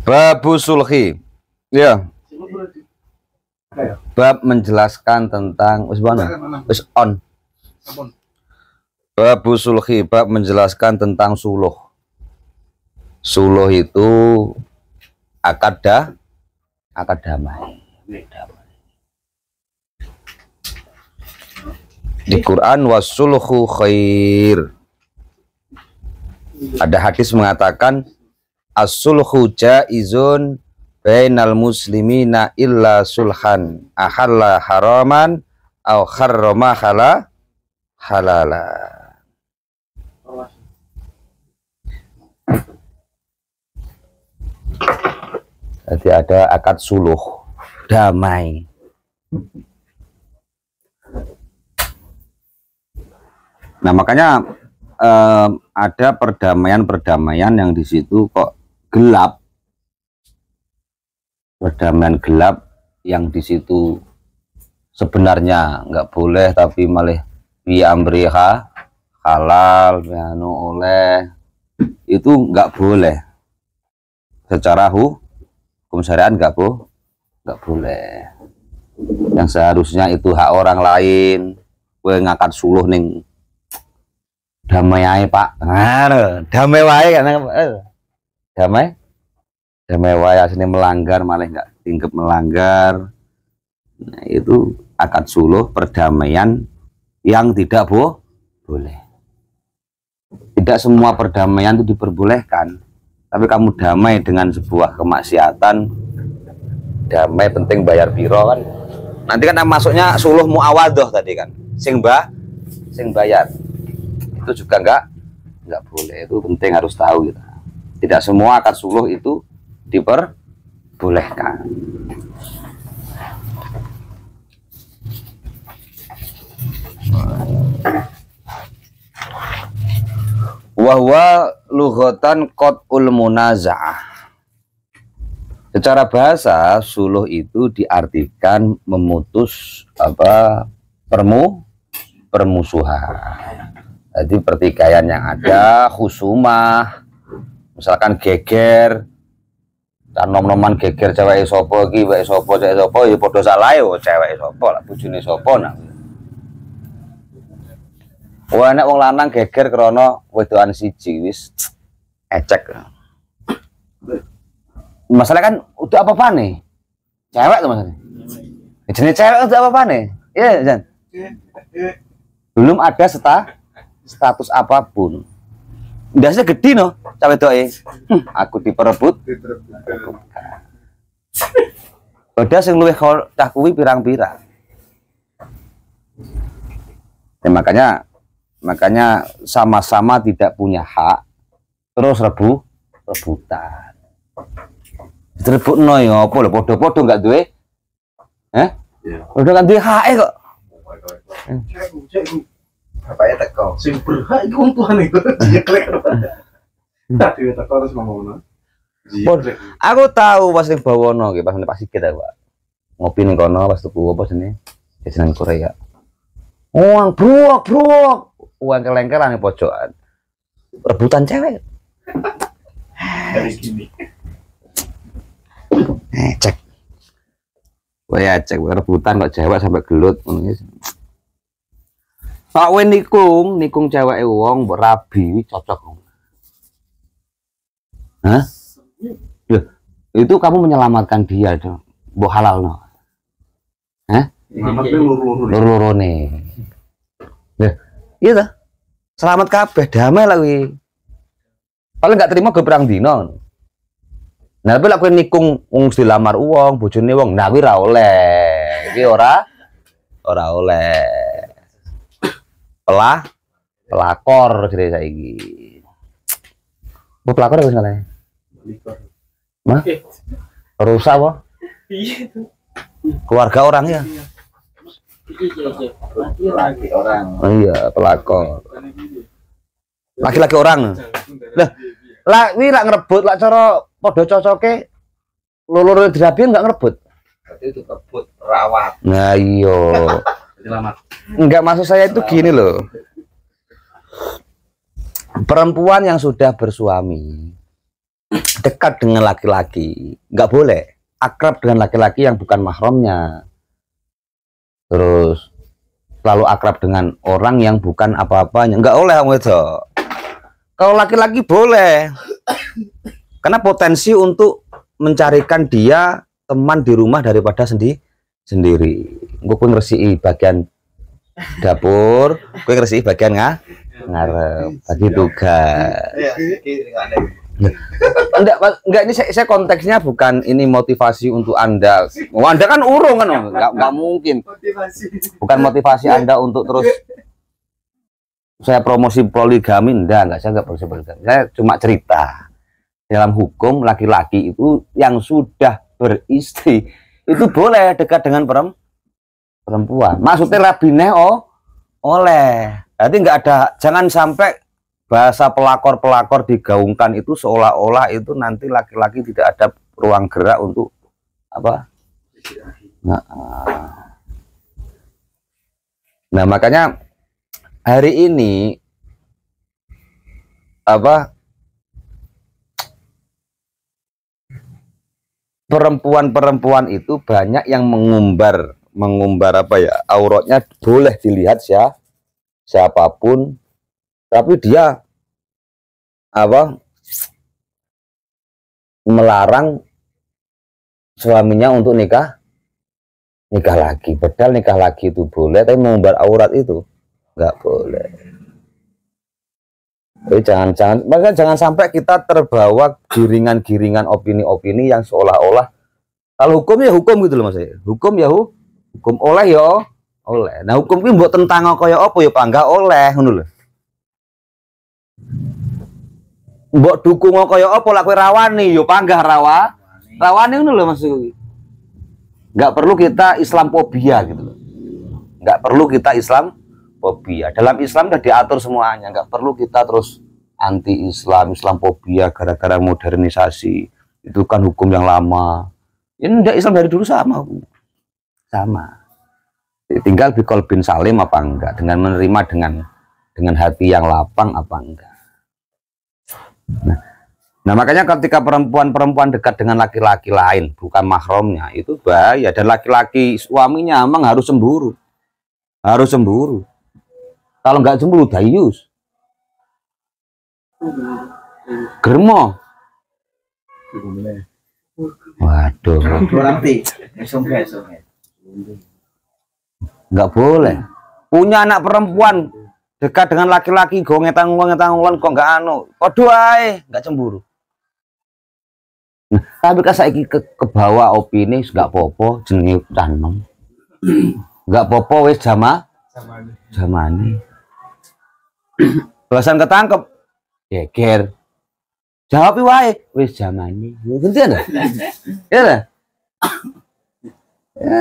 Babu sulhi. Ya. Bab menjelaskan tentang wis on. Babu sulhi, bab menjelaskan tentang suluh. Suluh itu akad damai. Di Quran wasulhu khair. Ada hadis mengatakan as-sulhu jaizun bainal muslimina illa sulhan ahalla haraman aw harrama halala. Jadi ada akad suluh damai. Nah, makanya ada perdamaian yang di situ kok gelap. Perdamaian gelap yang di situ sebenarnya nggak boleh, tapi malah biamriha halal, anu oleh, itu nggak boleh. Secara hukum syariat nggak boleh. Yang seharusnya itu hak orang lain, gue ngangkat suluh ning damai aja Pak. Nah, damai wae kan, damai wae aslinya melanggar malah nggak tingkep melanggar. Nah, itu akad suluh perdamaian yang tidak boleh. Tidak semua perdamaian itu diperbolehkan, tapi kamu damai dengan sebuah kemaksiatan, damai penting bayar biro kan. Nanti kan masuknya suluh muawadoh tadi kan, sing bayar. Itu juga nggak boleh. Itu penting harus tahu kita. Tidak semua akad suluh itu diperbolehkan. Wahwa lughatan qat'ul munaza'ah. Secara bahasa suluh itu diartikan memutus permusuhan. Jadi pertikaian yang ada, khusumah, misalkan geger, dan nom-noman geger cewek sopo iki, cewek sopo, ya podo salah yo cewek sopo lah, bojone sopo nah. Wah nek wong lanang geger krana wedokan siji wis ecek. Masalah kan udah apa nih? Cewek tuh masalahnya. Jenis cewek udah apa nih? Iya, Jan. Belum ada status apapun. Ndasnya gede no, cawe doe. Aku diperebut. Beda sing luwih cah kuwi pirang-pirang. Ya, makanya sama-sama tidak punya hak terus rebutan. Direbutno ya apa lho, padha-padha enggak duwe. Udah kan duwe hak kok. Bapaknya teko sing berhak iku wong tuane iku jeklek. Tapi teko terus ngomongno. Aku tahu pas ning bawono nggih, pas sikit aku. Ngopi ning kono pas tuku apa jenenge? Jajanan Korea. Uang bruk. Uang kelengkeran ning pojokan. Rebutan cewek. Dari gini. Cek. Wah, cek rebutan kok cewek sampai gelut ngono. Pak wen nikung cewek wong mbok rabi cocok. Hah? Ya, itu kamu menyelamatkan dia dong. Mbok halalno. Hah? Selamatnya loro-lorone. Ya, iya dah. Selamat kabeh, damai lah kuwi. Paling gak terima ge perang dino. Nah, tapi lek kowe nikung wong dilamar wong, bojone wong, nah kuwi ora oleh. Iki ora oleh. Pelakor jadi saiki. Bu pelakor wis ngene. Mah? Rusak apa? Iya itu. Keluarga orang ya. laki orang. Oh iya, pelakor. Laki-laki orang. Lah wi lak ngrebut lak cara padha cocoke loro-loro dirabian enggak ngrebut. Berarti itu kebut rawat. Nah iya. Selamat. Enggak, maksud saya itu gini loh. Perempuan yang sudah bersuami dekat dengan laki-laki, nggak boleh akrab dengan laki-laki yang bukan mahramnya, terus selalu akrab dengan orang yang bukan apa-apanya, nggak boleh kamu itu. Kalau laki-laki boleh, karena potensi untuk mencarikan dia teman di rumah daripada sendiri. Gue ngeresi bagian dapur, gue ngeresi bagian ngarep, bagi tugas. Enggak, ini saya konteksnya bukan ini motivasi untuk Anda. Oh, Anda kan urung kan, enggak mungkin. Bukan motivasi Anda untuk terus saya promosi poligami, enggak, saya enggak promosi poligami. Saya cuma cerita. Dalam hukum laki-laki itu yang sudah beristri itu boleh dekat dengan perempuan. Maksudnya rabine oleh. Jadi enggak ada, jangan sampai bahasa pelakor-pelakor digaungkan itu seolah-olah itu nanti laki-laki tidak ada ruang gerak untuk apa? Nah, makanya hari ini apa? Perempuan-perempuan itu banyak yang mengumbar apa ya, auratnya boleh dilihat siapapun, tapi dia apa, melarang suaminya untuk nikah lagi. Padahal nikah lagi itu boleh, tapi mengumbar aurat itu nggak boleh. Jadi jangan sampai kita terbawa giringan-giringan opini-opini yang seolah-olah kalau hukum ya hukum gitu loh, Mas. Hukum ya hukum, oleh ya oleh. Nah, hukum ini buat tentang kaya apa ya panggah oleh ngono lho. Mbok dukung kaya apa lak kowe rawani ya panggah rawani ngono lho, Mas. Enggak perlu kita Islamfobia gitu loh. Enggak perlu kita Islamfobia. Dalam Islam sudah diatur semuanya, enggak perlu kita terus anti-Islam, Islamfobia gara-gara modernisasi. Itu kan hukum yang lama. Ini enggak, Islam dari dulu sama. Tinggal bikol bin salim apa enggak, dengan menerima dengan hati yang lapang apa enggak. Nah, makanya ketika perempuan dekat dengan laki-laki lain bukan mahramnya itu bahaya, dan laki-laki suaminya memang harus cemburu. Kalau nggak cemburu dayus. Germo. Waduh. Nggak boleh. Punya anak perempuan dekat dengan laki-laki ngetangulan kok nggak podo ae, nggak cemburu. Nah, tapi kan saiki kebawa opini nggak popo jenenge tanem. Nggak popo wis zamane. Bahasan ketangkep geger. Jawab wae wis zamane. Ngerti ada? Ya.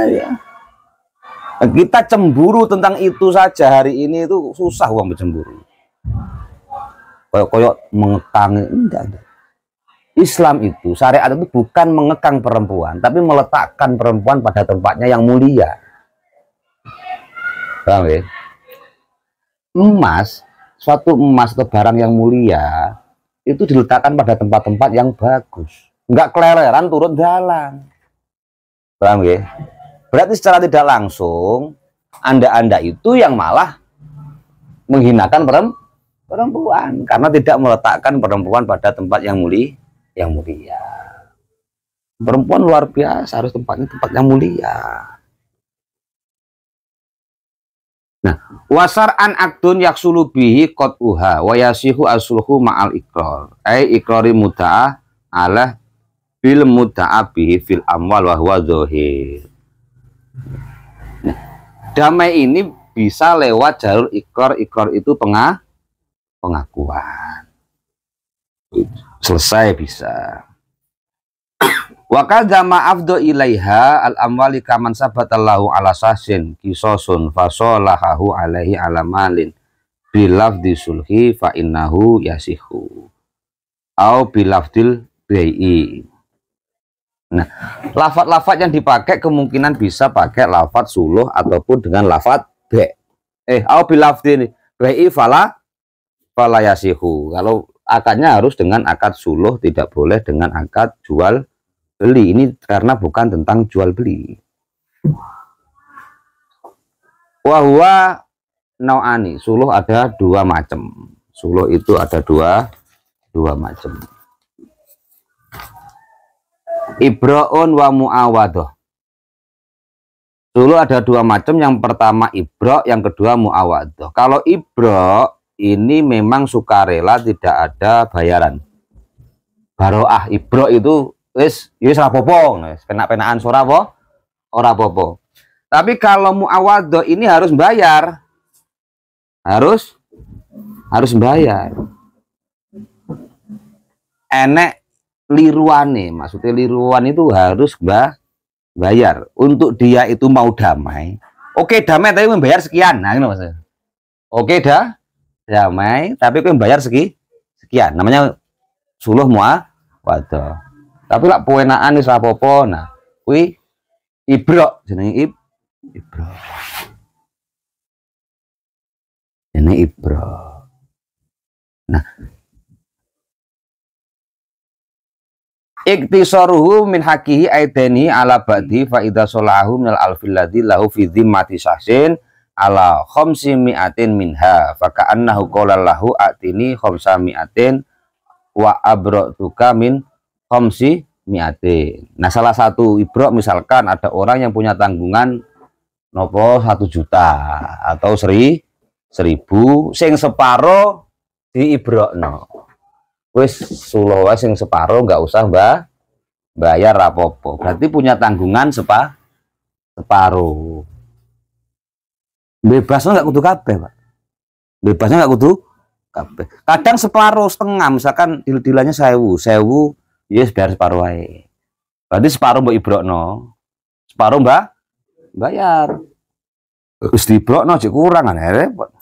Ya. Kita cemburu tentang itu saja hari ini itu susah uang bercemburu. Koyok mengekang, enggak ada. Islam itu, syariat itu bukan mengekang perempuan, tapi meletakkan perempuan pada tempatnya yang mulia. Paham ya? Suatu emas atau barang yang mulia itu diletakkan pada tempat-tempat yang bagus, enggak kelereran turun jalan. Paham ya? Berarti secara tidak langsung Anda itu yang malah menghinakan perempuan karena tidak meletakkan perempuan pada tempat yang mulia. Perempuan luar biasa, harus tempat yang mulia. Nah, wasar'an akdun yaksulu bihi qat'uha wa yasihu asluhu ma'al iqrar. Iqrari muda'ah ala bil muda'ah bihi fil amwal wa huwa zahir. Nah, damai ini bisa lewat jalur ikrar itu pengakuan. Selesai bisa. Wa kadza ma'afdu ilaiha al-amwali kaman sabatallahu ala sahsin kisosun fasolahahu alaihi ala malin bilafdi sulhi fa innahu yasihu au bilafdil bai'i. Nah, lafat-lafat yang dipakai kemungkinan bisa pakai lafat suluh ataupun dengan lafat au bilafdil bai'i fala yasihu. Kalau akadnya harus dengan akad suluh, tidak boleh dengan akad jual beli. Ini karena bukan tentang jual beli. Wahwa nau'ani, suluh ada dua macam. Suluh itu ada dua macam. Ibra'un wa mu'awadoh. Suluh ada dua macam. Yang pertama ibra', yang kedua mu'awadoh. Kalau ibra' ini memang sukarela, tidak ada bayaran. Baro'ah ibra' itu wis rapopo, penak-penakan ora apa? Ora apa-apa. Tapi kalau mu'awadoh ini harus bayar. Harus bayar. Enek liruane, maksudnya liruan itu harus bayar. Untuk dia itu mau damai, oke damai tapi membayar sekian. Nah ini maksudnya. Oke damai tapi membayar sekian. Namanya suluh mu'awadoh. Tapi lah puenaan wis rapopo. Nah kuwi ibra, jenenge ibra. Ini ibra. Nah, iktisaruhu min hakihi aidani ala ba'di fa idza salahu minal alfil ladzi lahu fi dhimmati syahsin ala khamsi mi'atin minha fa ka'annahu qala lahu atini khamsa mi'atin wa abra'tuka min khamsi mi'atin. Nah, salah satu ibra misalkan ada orang yang punya tanggungan nopo 1 juta atau 1.000, sing separo di ibrokno. Wis suluh sing separo nggak usah bayar rapopo. Berarti punya tanggungan separo. Bebasnya nggak kudu kabeh, Pak. Bebasnya nggak kudu kabeh. Kadang separo setengah, misalkan dil-dilannya 1000, yes bayar separo wae. Berarti separo mbok ibrokno. Separo bayar. Wis diibrokno jek kurang kan repot.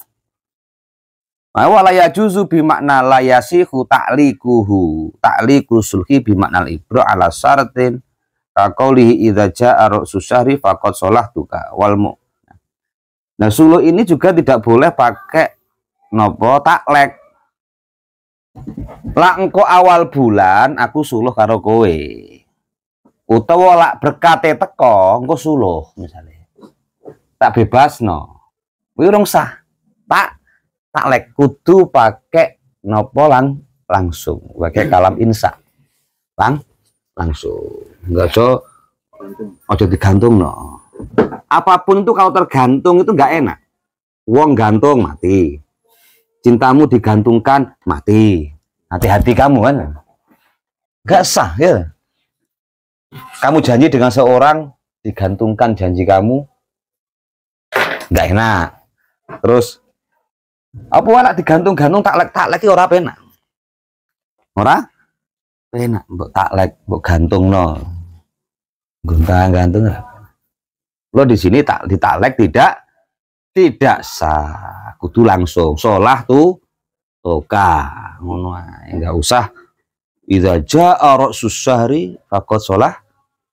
Wala yajuzu bi makna la yasihu ta'liqu sulhi bi makna ibra ala syaratin ka qaulihi idza jaa ra'su syahri faqad salahtuka wal mu. Nah, suluh ini juga tidak boleh pakai nopo taklek. Lah engko awal bulan aku suluh karo kowe. Utawa lak berkate teko engko suluh misalnya. Tak bebasno. Kuwi urung sah. Taklek kudu pakai nopo langsung, pakai kalam insa. Langsung. Enggak ojo digantung no. Apapun itu kalau tergantung itu enggak enak. Wong gantung mati. Cintamu digantungkan mati. Hati-hati kamu kan. Enggak sah ya. Kamu janji dengan seorang digantungkan janji kamu enggak enak. Terus apa anak digantung-gantung taklek iki ora penak. Ora penak mbok taklek, mbok gantungno. Gantung. Lo di sini ditaklek tidak sah. Kudu langsung sholah tuh toka ngono ae, enggak usah idza jaa ra'sus syahri faqad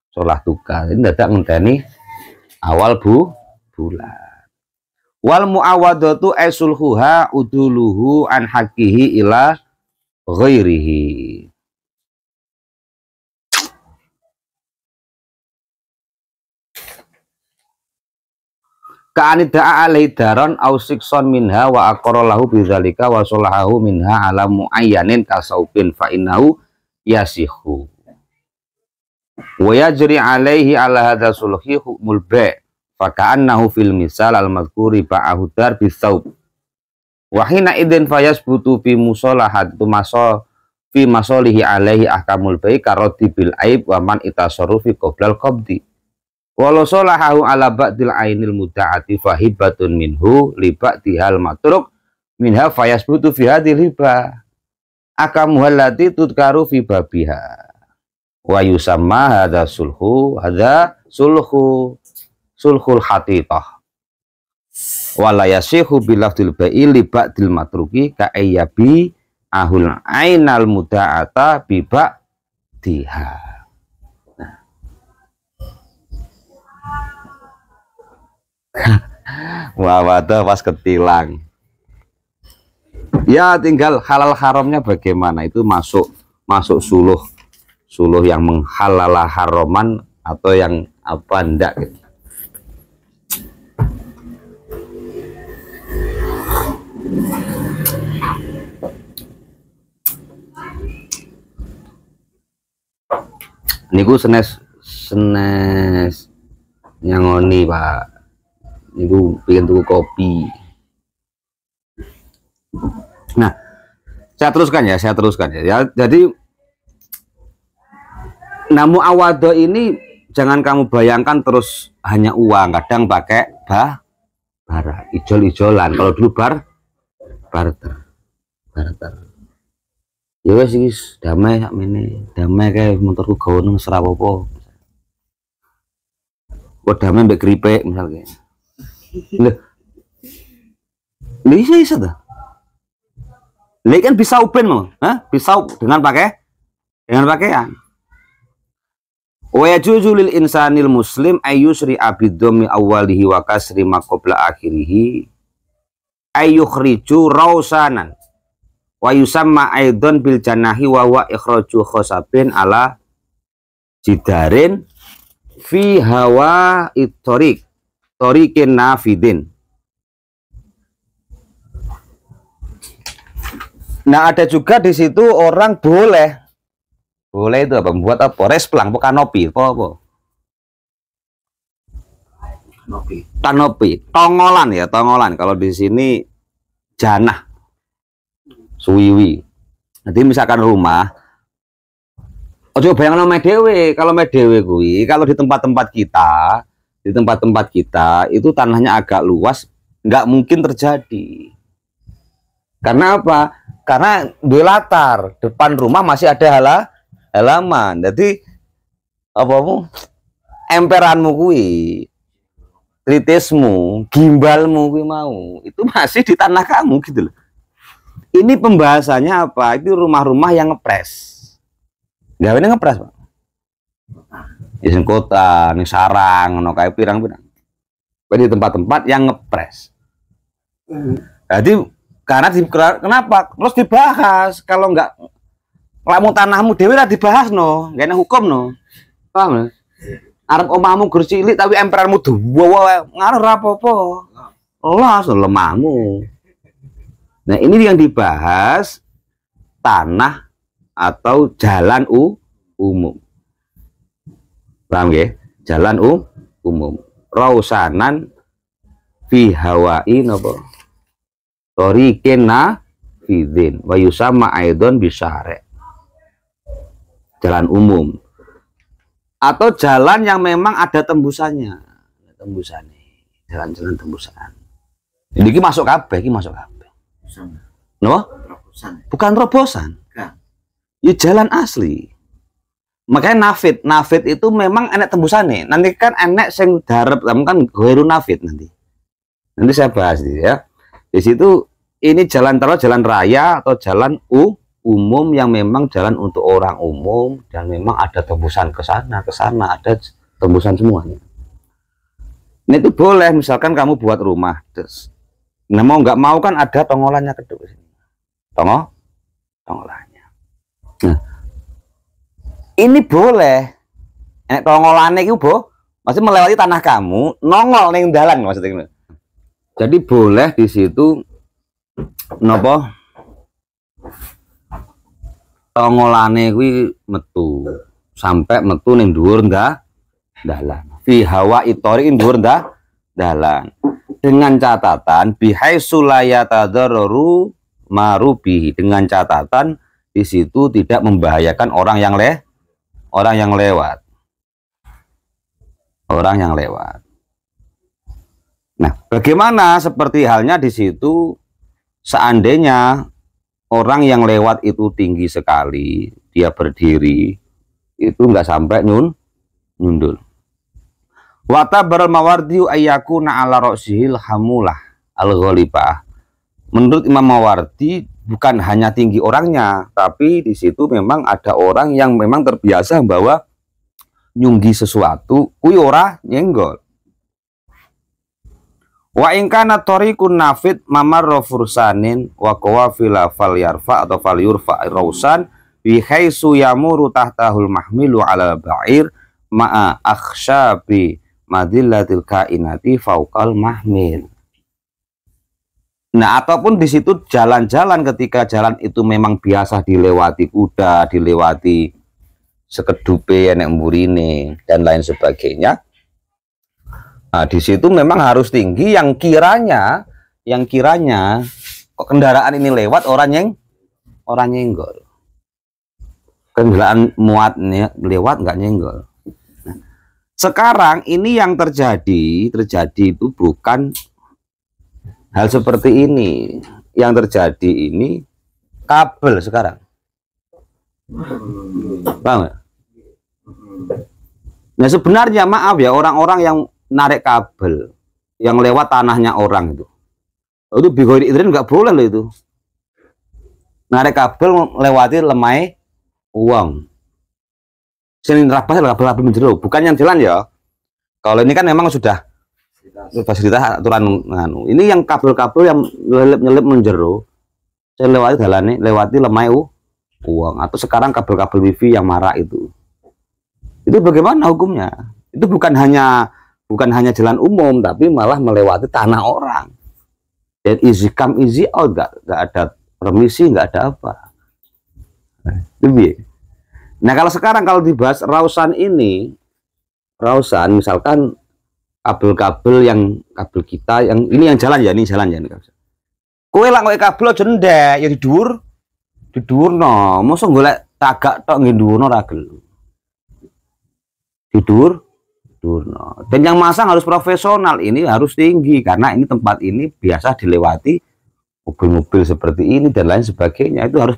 sholah tuka. Ini dadak ngenteni awal bulan. Wal mu'awadatu aisulhuha uduluhu an hakihi ila ghairihi. Ka'anida'a alaihi daron au sikson minha wa aqara lahu bidzalika wa salahahu minha ala muayyanin kasaubin fa innahu yasihu wa yajri alaihi ala hadza sulhi hukmul bai' faka'annahu fil misal al-madhkuri ba'ahu dar bisaub wa hina idzin fayasbutu fi musalahat fi masalihi alaihi ahkamul bai' karoti bil aib wa man itasarrufi qoblal qabdi walau salahahu ala ba'dil ainil muda'ati fahibatun minhu li ba'dihal matruk minha fayasbutu fi hadhil hibah ahkamuhal lati tudkaru fi babiha wa yusamma hadza sulhul hatitah wala yasihu bilafdil ba'il li ba'dil matruki ka ayyabi ahul ainal muda'ata bi ba'diha. Wah, waduh pas ketilang. Ya tinggal halal haramnya bagaimana, itu masuk suluh yang menghalala haraman atau yang apa enggak gitu. Niku senes nyangoni Pak, niku pengen tuku kopi. Nah, saya teruskan ya. Jadi namu awado ini jangan kamu bayangkan terus hanya uang, kadang pakai bara, ijol-ijolan. Kalau dulu barter. Ya wes iki damai sakmene. Damai kae motorku gawe nang serapopo. Kok damai mbek keripik misalnya. Lha isa ta? Lha kan bisa uben mau, Bisa dengan pakaian. Wa yajuzu lil insanil muslim ayyusri abiddomi awwalihi wa kasri ma qabla akhirih ayyukhriju rausanan wa yusamma aidan bil janahi wa huwa ikhraju khosabin ala jidarin fi hawa tariqin nafidin. Nah, ada juga di situ orang boleh itu apa? Membuat apa? Resplang, kanopi, apa? Kanopi, tongolan. Kalau di sini janah, suwiwi. Nanti misalkan rumah, ojo bayangno medewe. Kalau medewe kui, kalau di tempat-tempat kita itu tanahnya agak luas, nggak mungkin terjadi. Karena apa? Karena di latar depan rumah masih ada halaman. Jadi apamu emperanmu kui, tritismu, gimbalmu kui mau itu masih di tanah kamu gitu loh. Ini pembahasannya apa? Itu rumah-rumah yang ngepres. Gawe ini ngepres, Pak. Di kota, di sarang, no kayak pirang-pirang. Di tempat-tempat yang ngepres. Jadi karena kenapa? Terus dibahas. Kalau enggak lamu tanahmu dewe lah dibahas no, gak ada hukum no. Paham? Arep omahmu gur cilik tapi emperanmu duwa ngaruh rapopo. Lah lemahmu. Nah, ini yang dibahas tanah atau jalan umum. Paham ya? Jalan umum. Rausanan fi hawa'i napa? Tariqin nafidin wa yusamma aidon bisyare. Jalan umum atau jalan yang memang ada tembusannya, jalan-jalan tembusan. Ini masuk kabeh, no? Bukan terobosan, ya jalan asli. Makanya nafid itu memang enek tembusannya. Nanti kan enek sing darep, kan ghairu nafid nanti saya bahas ya. Di situ ini jalan raya atau jalan umum yang memang jalan untuk orang umum dan memang ada tembusan ke sana ada tembusan semuanya. Ini itu boleh misalkan kamu buat rumah, terus nah mau nggak mau kan ada tongolannya kedua sini, tongolannya. Nah, ini boleh, tongolannya itu masih melewati tanah kamu, nongol ning dalan maksudnya. Jadi boleh di situ nopo tongolane kuwi metu sampai metu ning dhuwur dalan. Fi hawa itori dhuwur dalan. Dengan catatan bihaitsu la yatadarraru marubihi, dengan catatan di situ tidak membahayakan orang yang lewat. Nah, bagaimana seperti halnya di situ seandainya orang yang lewat itu tinggi sekali, dia berdiri, itu nggak sampai nyundul. Wata bermawardi ayyakuna ala ro'sihil hamulah al-ghalibah. Menurut Imam Mawardi bukan hanya tinggi orangnya, tapi di situ memang ada orang yang memang terbiasa bahwa nyunggi sesuatu, kuwi ora nyenggol. Wa in kana tariqun nafid mamarra fursanin wa qawafila fal yarfa atau fal yurfa rausan bi haitsu yamuru tahtahul mahmilu ala ba'ir ma'a akhsyabi madillatil kainati fauqal mahmil. Nah, ataupun di situ jalan-jalan ketika jalan itu memang biasa dilewati kuda, dilewati sekedupe enek mburine dan lain sebagainya. Nah, di situ memang harus tinggi yang kiranya kok kendaraan ini lewat orang nyenggol. Kendaraan muat lewat nggak nyenggol. Nah, sekarang ini yang terjadi itu bukan hal seperti ini. Yang terjadi ini kabel sekarang. Paham? Nah, sebenarnya maaf ya, orang-orang yang narik kabel yang lewat tanahnya orang itu bigoi idrin nggak boleh loh itu. Narik kabel lewati lemai uang. Sini rapas kabel menjero, bukan yang jalan ya. Kalau ini kan memang sudah fasilitas aturan nganu. Ini yang kabel-kabel yang nyelip menjero. Saya lewati lemai uang atau sekarang kabel-kabel wifi yang marak itu. Itu bagaimana hukumnya? Itu bukan hanya jalan umum, tapi malah melewati tanah orang. Dan easy come easy out, nggak ada permisi, nggak ada apa. Nah, kalau sekarang kalau dibahas rausan ini, misalkan kabel-kabel kabel kita yang ini yang jalan ya, ini jalan ya. Kowe lah kowe kabel aja ndek, ya didurno, mosok golek tagak tok nggih ndurno ra gelem. Durno. Dan yang masang harus profesional, ini harus tinggi karena ini tempat ini biasa dilewati mobil-mobil seperti ini dan lain sebagainya, itu harus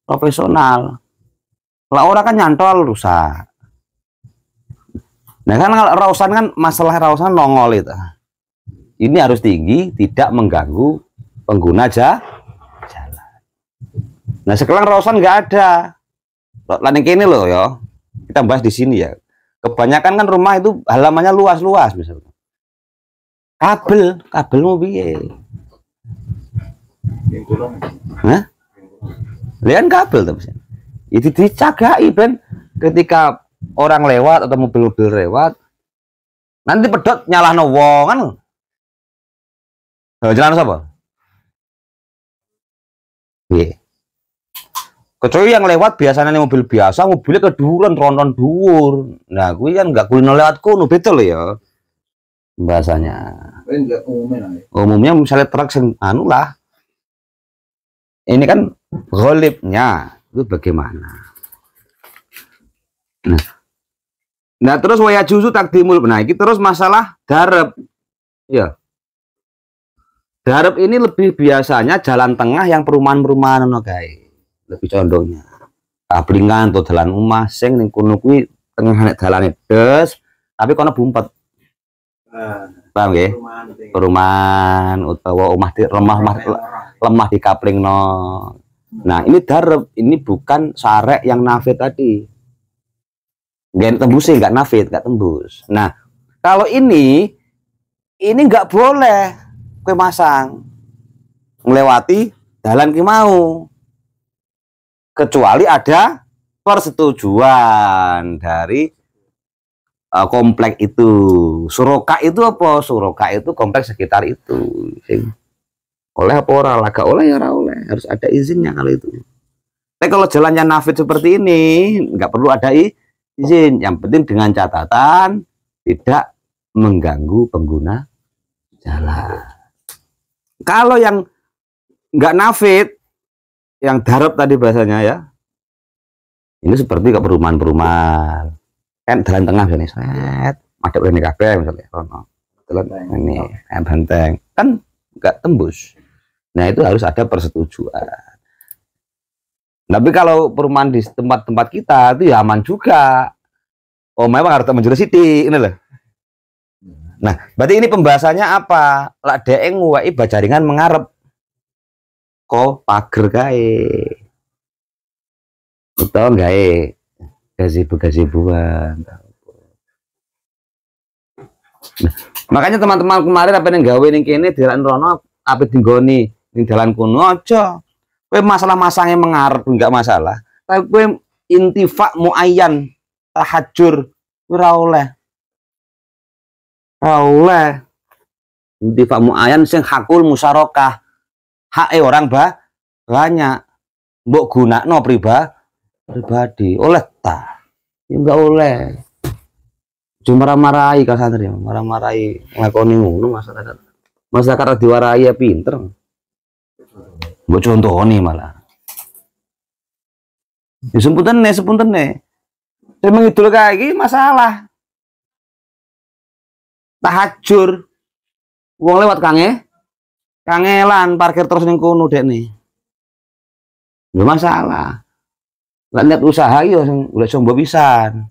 profesional. Lah orang kan nyantol rusak. Nah kan kalau rausan kan masalah rausan nongol itu. Ini harus tinggi, tidak mengganggu pengguna jalan. Nah sekarang rausan nggak ada. Lan ini loh ya. Kita bahas di sini ya. Kebanyakan kan rumah itu halamannya luas-luas misalnya. Kabel mau piye? Hah? Lihat kabel tapi itu dicagai ben ketika orang lewat atau mobil-mobil lewat nanti pedot nyalahno wong kan. Jalan siapa? Iya. Kecuali yang lewat biasanya mobil biasa, mobilnya keduran ronron dhuwur. Nah, gue kan nggak kulino lewat kono, betul ya. Bahasanya. Umumnya misalnya truk anu lah. Ini kan ghalibnya itu bagaimana? Nah, terus waya juzu takdimul. Nah, ini terus masalah darab. Ya. Darab ini lebih biasanya jalan tengah yang perumahan-perumahan ono kae. Lebih condongnya kablingan atau jalan omah sing ning kono kuwi tengah nek dalane des tapi kono bumpet. Paham nggih? Perumahan utawa omah di lemah di kaplingno. Nah, ini darab, ini bukan sarek yang nafid tadi. Nggak tembus nggak nafid, nggak tembus. Nah, kalau ini nggak boleh kowe masang melewati dalan ki mau. Kecuali ada persetujuan dari komplek itu. Suroka itu apa? Suroka itu kompleks sekitar itu. Oleh apa ora? Laga oleh ya ora oleh. Harus ada izinnya kalau itu. Tapi kalau jalannya nafid seperti ini, nggak perlu ada izin. Yang penting dengan catatan tidak mengganggu pengguna jalan. Kalau yang nggak nafid, yang darab tadi bahasanya ya, ini seperti ke perumahan-perumahan kan jalan tengah ini set madep rene kabeh misalnya jalan ini benteng kan nggak tembus. Nah itu harus ada persetujuan. Tapi kalau perumahan di tempat-tempat kita itu ya aman juga. Oh memang harus menjurus sithik ini loh. Nah berarti ini pembahasannya apa? Lak dhek nguwaki bajaringan mengarep kok pager kae utawa gawe gazebo-gazeboan Makanya teman-teman kemarin apa yang gawe ning kene dalan rono apa dinggoni ning dalan kuno aja. Kowe masalah masangnya mengarep enggak masalah. Tapi kowe intifak muayyan tahajur ora oleh. Ora oleh. Intifak muayyan sing hakul musyarakah. Hak orang banyak. Mbok gunakno pribadi. Oleh ta? Ya enggak oleh. Cuma marah-marahi kan santri, marah-marahi nglakoni ngono masyarakat. Masyarakat diwarai ya pinter. Mbok contoni malah. Ya sepuntene. Saya mengidul kayak gini masalah. Tahajur. Wong lewat kangelan parkir terus ning kono dekne. Enggak masalah. Lah niat usaha yo sing golek sombo pisan.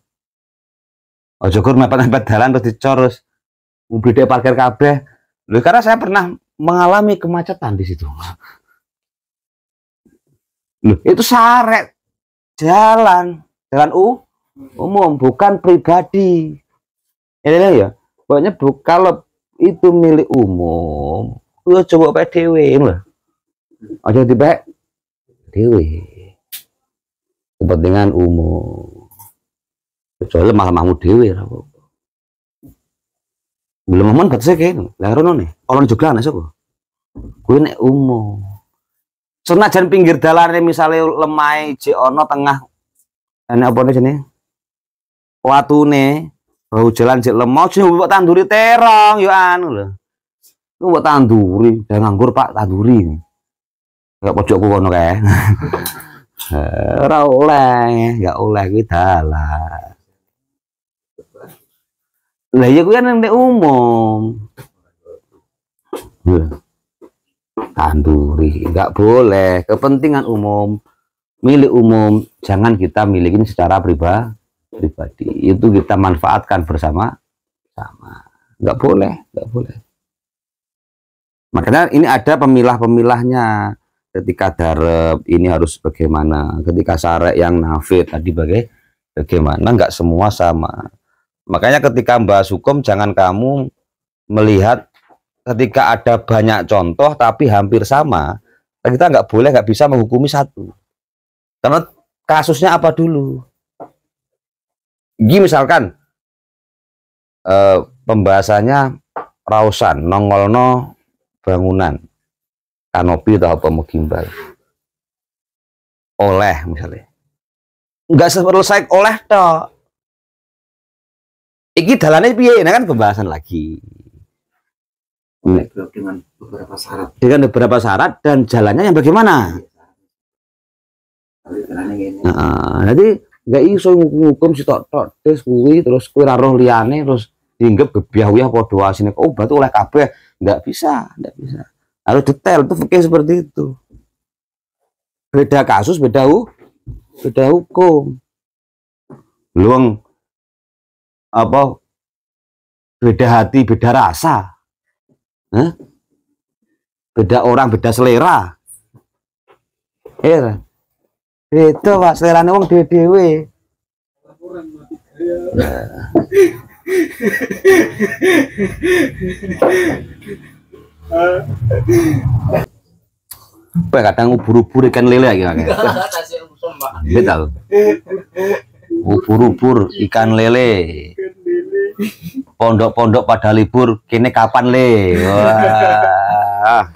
Ojo kur mepet-mepet dalan terus dicor terus mobil dia parkir kabeh. Loh, karena saya pernah mengalami kemacetan di situ. Loh, itu saret jalan umum bukan pribadi. Ya, pokoknya kalau itu milik umum, lu coba PDW loh. Aja dibek dewe. Kepentingan umum. Kecuali malah dewe belum aman batasnya kayak lah rono nih kalau juga nih soko gue nek umum senajan pinggir dalan misalnya lemai ono tengah enak apa nih sini watu nih bau jalan cek lemau sih buat tanduri terong yo anu loh buat tanduri jangan nganggur pak tanduri nggak pojokku kono kayak ora oleh nggak oleh kita lah. Lah ya kuwi kan nek umum. Tanduri nggak boleh, kepentingan umum, milik umum, jangan kita milikin secara pribadi. Itu kita manfaatkan bersama-sama. Nggak boleh. Makanya ini ada pemilah-pemilahnya. Ketika dareb ini harus bagaimana, ketika syarek yang nafid tadi bagaimana, nggak semua sama. Makanya ketika membahas hukum jangan kamu melihat ketika ada banyak contoh tapi hampir sama, kita nggak bisa menghukumi satu. Karena kasusnya apa dulu? Gini misalkan pembahasannya rausan, nongolno bangunan, kanopi atau apa mau gimbal. Oleh misalnya. Nggak selesai oleh toh. Iki dalannya piye, nah kan pembahasan lagi. Dengan beberapa syarat dan jalannya yang bagaimana? Jadi nggak iso ngukum si tok tes kuwi terus kuwi roh liyane terus dianggap gebiah-wiah padha asine obat oleh kabeh, nggak bisa. Harus detail, itu fikih seperti itu. Beda kasus, beda hukum. Luang apa beda hati beda rasa, beda orang beda selera, beda pak selerane wong dewe. Kadang ubur-ubur ikan lele lagi betul. Ubur-ubur ikan lele. Pondok-pondok pada libur, kini kapan le? Wah.